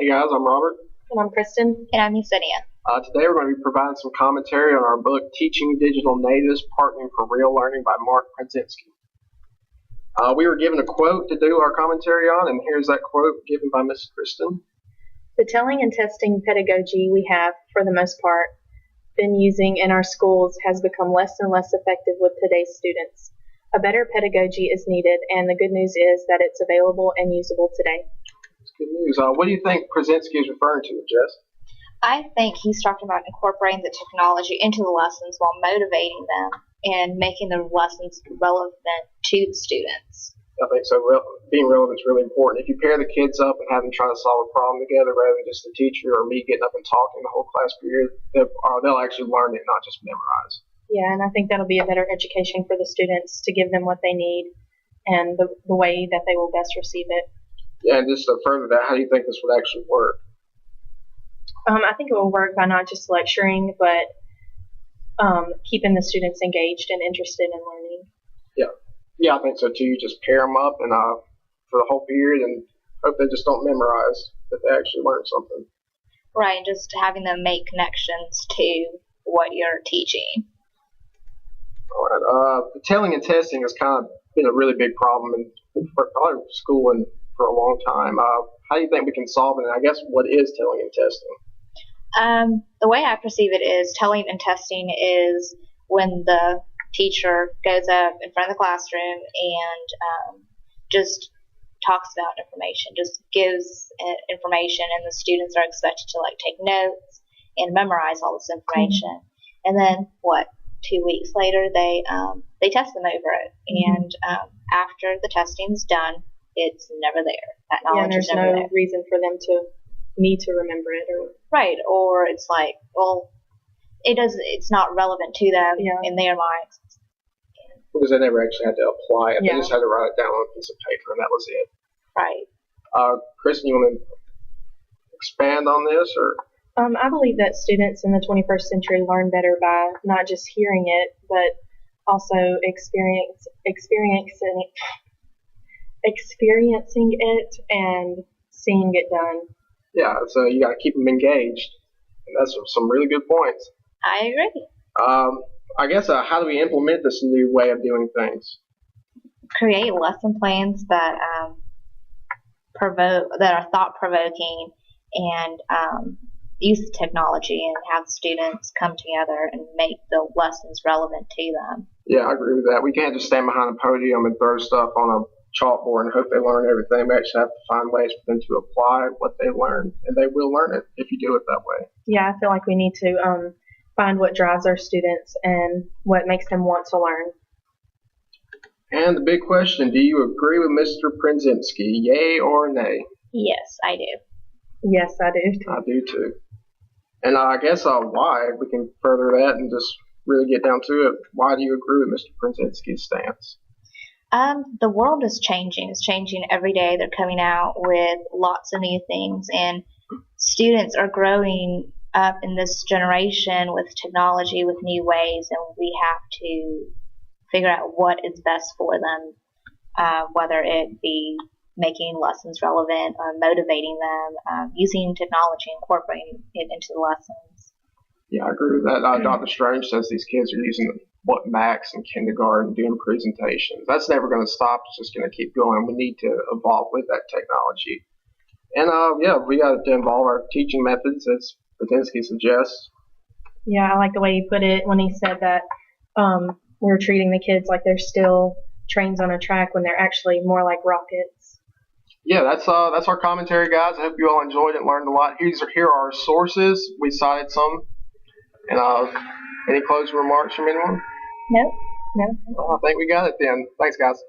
Hey guys, I'm Robert. And I'm Kristen. And I'm Yesenia. Today we're going to be providing some commentary on our book, Teaching Digital Natives, Partnering for Real Learning by Mark Przenski. We were given a quote to do our commentary on, and here's that quote given by Miss Kristen. The telling and testing pedagogy we have, for the most part, been using in our schools has become less and less effective with today's students. A better pedagogy is needed, and the good news is that it's available and usable today. That's good news. What do you think Przenski is referring to, Jess? I think he's talking about incorporating the technology into the lessons while motivating them and making the lessons relevant to the students. I think so. Being relevant is really important. If you pair the kids up and have them try to solve a problem together rather than just the teacher or me getting up and talking the whole class period, they'll actually learn it, not just memorize. Yeah, and I think that'll be a better education for the students to give them what they need and the way that they will best receive it. Yeah, and just to further that, how do you think this would actually work? I think it will work by not just lecturing, but keeping the students engaged and interested in learning. Yeah, I think so too. You just pair them up and for the whole period and hope they just don't memorize, that they actually learn something. Right, just having them make connections to what you're teaching. All right. The telling and testing has kind of been a really big problem in probably schooling for a long time. How do you think we can solve it? And I guess what is telling and testing? The way I perceive it is telling and testing is when the teacher goes up in front of the classroom and just talks about information, just gives information, and the students are expected to take notes and memorize all this information. And then 2 weeks later they test them over it, and after the testing's done, it's never there. That knowledge is never there. There's no reason for them to need to remember it, or it's it's not relevant to them in their minds. Because they never actually had to apply it. Yeah. They just had to write it down on a piece of paper, and that was it. Right. Kristen, you want to expand on this, or? I believe that students in the 21st century learn better by not just hearing it, but also experiencing it and seeing it done. Yeah, so you got to keep them engaged, and that's some really good points. I agree. I guess how do we implement this new way of doing things? Create lesson plans that are thought-provoking, and use technology and have students come together and make the lessons relevant to them. Yeah, I agree with that. We can't just stand behind a podium and throw stuff on a chalkboard and hope they learn everything. We actually have to find ways for them to apply what they learn, and they will learn it if you do it that way. Yeah, I feel like we need to find what drives our students and what makes them want to learn. And the big question, do you agree with Mr. Przenski, yay or nay? Yes, I do. Yes, I do. I do too. And I guess why, we can further that and just really get down to it. Why do you agree with Mr. Przenski's stance? The world is changing. It's changing every day. They're coming out with lots of new things, and students are growing up in this generation with technology, with new ways, and we have to figure out what is best for them, whether it be making lessons relevant, motivating them, using technology, incorporating it into the lessons. Yeah, I agree with that. Dr. Strange says these kids are using Macs in kindergarten, doing presentations. That's never going to stop. It's just going to keep going. We need to evolve with that technology. And we got to involve our teaching methods, as Przenski suggests. Yeah, I like the way he put it when he said that we're treating the kids like they're still trains on a track when they're actually more like rockets. Yeah, that's our commentary, guys. I hope you all enjoyed it and learned a lot. Here are our sources. We cited some. And any closing remarks from anyone? No. Well, I think we got it then. Thanks, guys.